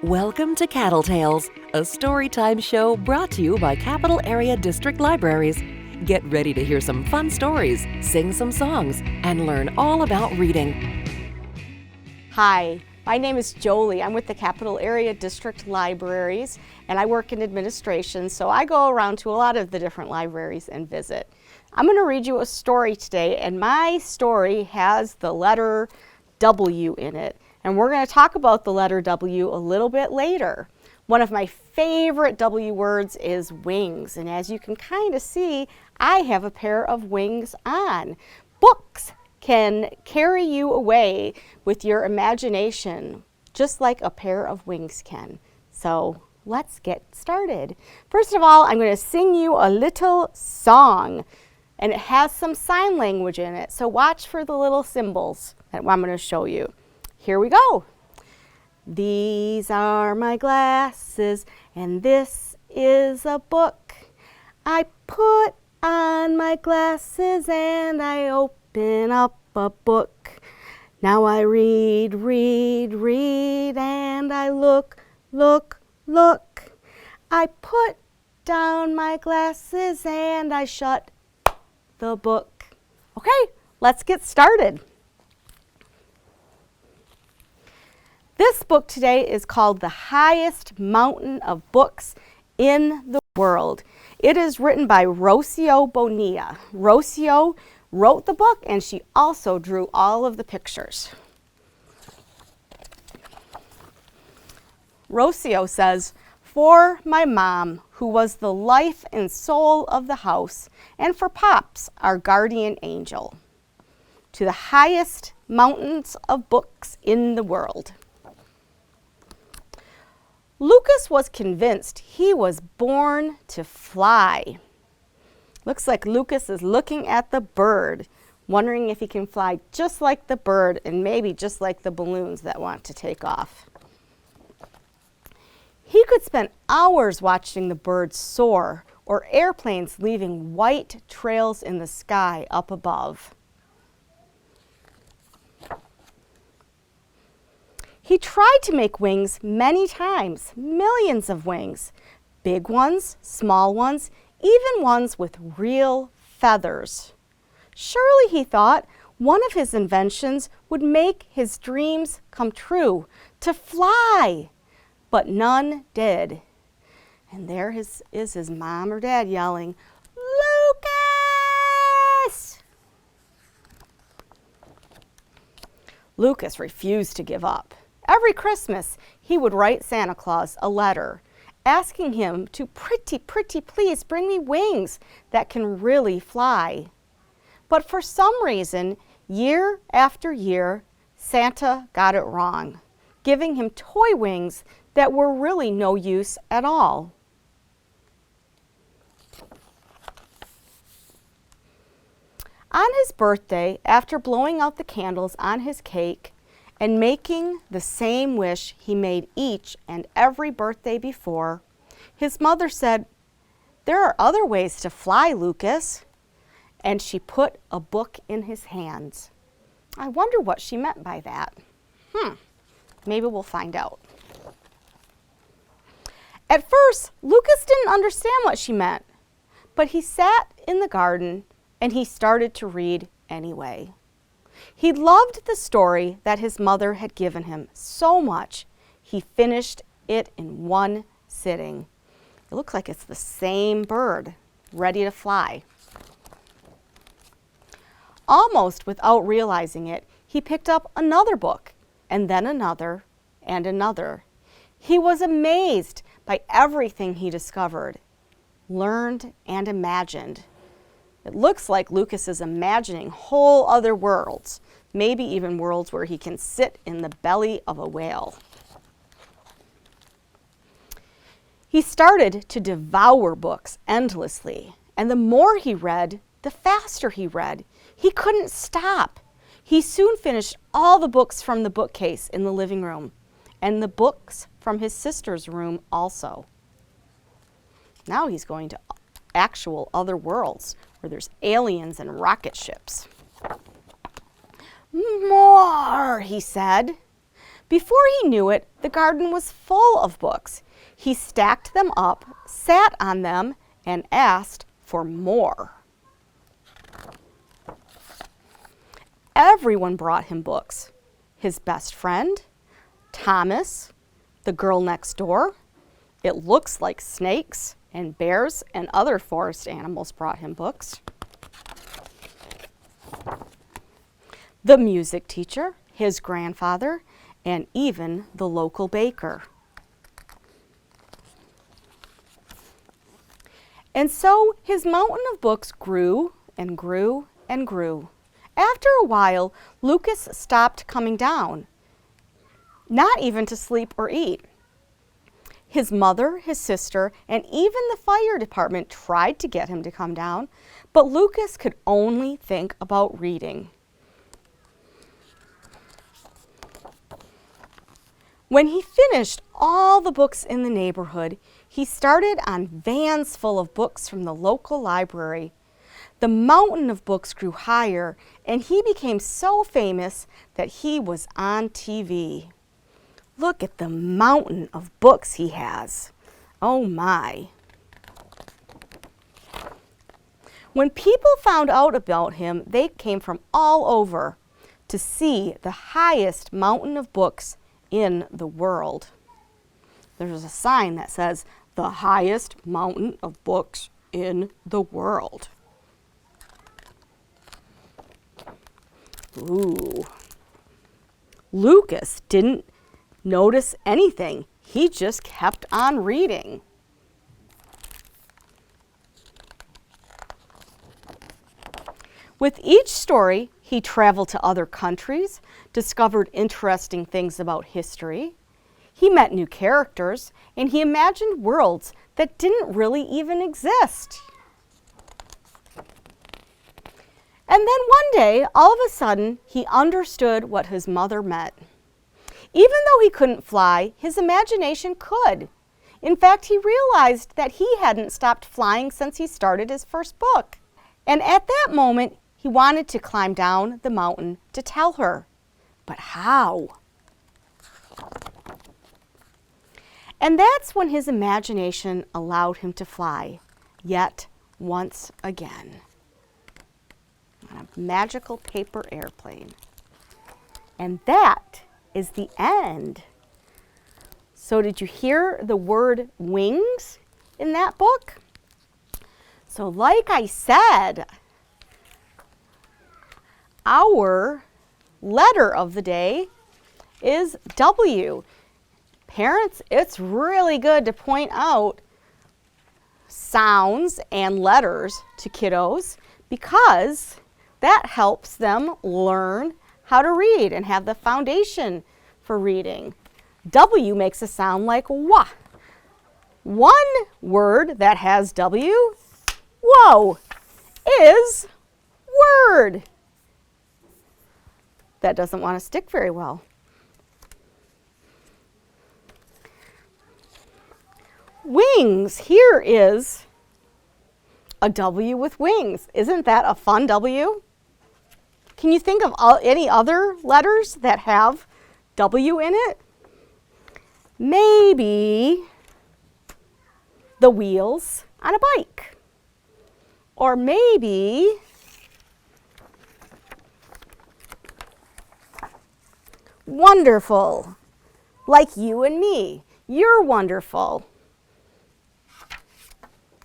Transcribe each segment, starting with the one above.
Welcome to CADL Tales, a storytime show brought to you by Capital Area District Libraries. Get ready to hear some fun stories, sing some songs, and learn all about reading. Hi, my name is Jolee. I'm with the Capital Area District Libraries, and I work in administration, so I go around to a lot of the different libraries and visit. I'm going to read you a story today, and my story has the letter W in it. And we're going to talk about the letter W a little bit later. One of my favorite W words is wings. And as you can kind of see, I have a pair of wings on. Books can carry you away with your imagination, just like a pair of wings can. So let's get started. First of all, I'm going to sing you a little song. And it has some sign language in it. So watch for the little symbols that I'm going to show you. Here we go. These are my glasses, and this is a book. I put on my glasses and I open up a book. Now I read, and I look. I put down my glasses and I shut the book. Okay, let's get started. This book today is called The Highest Mountain of Books in the World. It is written by Rocio Bonilla. Rocio wrote the book and she also drew all of the pictures. Rocio says, "For my mom, who was the life and soul of the house, and for Pops, our guardian angel, to the highest mountains of books in the world." Lucas was convinced he was born to fly. Looks like Lucas is looking at the bird, wondering if he can fly just like the bird and maybe just like the balloons that want to take off. He could spend hours watching the birds soar or airplanes leaving white trails in the sky up above. He tried to make wings many times, millions of wings, big ones, small ones, even ones with real feathers. Surely, he thought, one of his inventions would make his dreams come true, to fly, but none did. And there is his mom or dad yelling, "Lucas!" Lucas refused to give up. Every Christmas, he would write Santa Claus a letter asking him to pretty please bring me wings that can really fly. But for some reason, year after year, Santa got it wrong, giving him toy wings that were really no use at all. On his birthday, after blowing out the candles on his cake, and making the same wish he made each and every birthday before, his mother said, "There are other ways to fly, Lucas." And she put a book in his hands. I wonder what she meant by that. Maybe we'll find out. At first, Lucas didn't understand what she meant, but he sat in the garden and he started to read anyway. He loved the story that his mother had given him so much, he finished it in one sitting. It looks like it's the same bird, ready to fly. Almost without realizing it, he picked up another book, and then another, and another. He was amazed by everything he discovered, learned, and imagined. It looks like Lucas is imagining whole other worlds, maybe even worlds where he can sit in the belly of a whale. He started to devour books endlessly, and the more he read, the faster he read. He couldn't stop. He soon finished all the books from the bookcase in the living room, and the books from his sister's room also. Now he's going to actual other worlds where there's aliens and rocket ships. "More," he said. Before he knew it, the garden was full of books. He stacked them up, sat on them, and asked for more. Everyone brought him books. His best friend, Thomas, the girl next door. It looks like snakes and bears and other forest animals brought him books. The music teacher, his grandfather, and even the local baker. And so his mountain of books grew and grew and grew. After a while, Lucas stopped coming down, not even to sleep or eat. His mother, his sister, and even the fire department tried to get him to come down, but Lucas could only think about reading. When he finished all the books in the neighborhood, he started on vans full of books from the local library. The mountain of books grew higher, and he became so famous that he was on TV. Look at the mountain of books he has. Oh my. When people found out about him, they came from all over to see the highest mountain of books in the world. There's a sign that says, "The highest mountain of books in the world." Ooh. Lucas didn't notice anything. He just kept on reading. With each story, he traveled to other countries, discovered interesting things about history. He met new characters, and he imagined worlds that didn't really even exist. And then one day, all of a sudden, he understood what his mother meant. Even though he couldn't fly, his imagination could. In fact, he realized that he hadn't stopped flying since he started his first book. And at that moment, he wanted to climb down the mountain to tell her. But how? And that's when his imagination allowed him to fly, yet once again, on a magical paper airplane. And that is the end. So did you hear the word wings in that book? So like I said, our letter of the day is W. Parents, it's really good to point out sounds and letters to kiddos because that helps them learn how to read and have the foundation for reading. W makes a sound like wah. One word that has W, whoa, is word. That doesn't want to stick very well. Wings, here is a W with wings. Isn't that a fun W? Can you think of any other letters that have W in it? Maybe the wheels on a bike. Or maybe wonderful, like you and me. You're wonderful.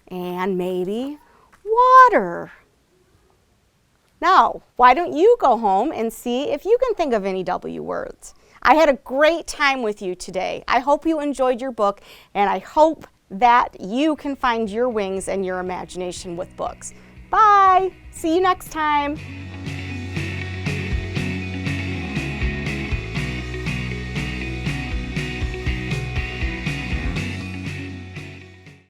And maybe water. Now, why don't you go home and see if you can think of any W words? I had a great time with you today. I hope you enjoyed your book, and I hope that you can find your wings and your imagination with books. Bye! See you next time.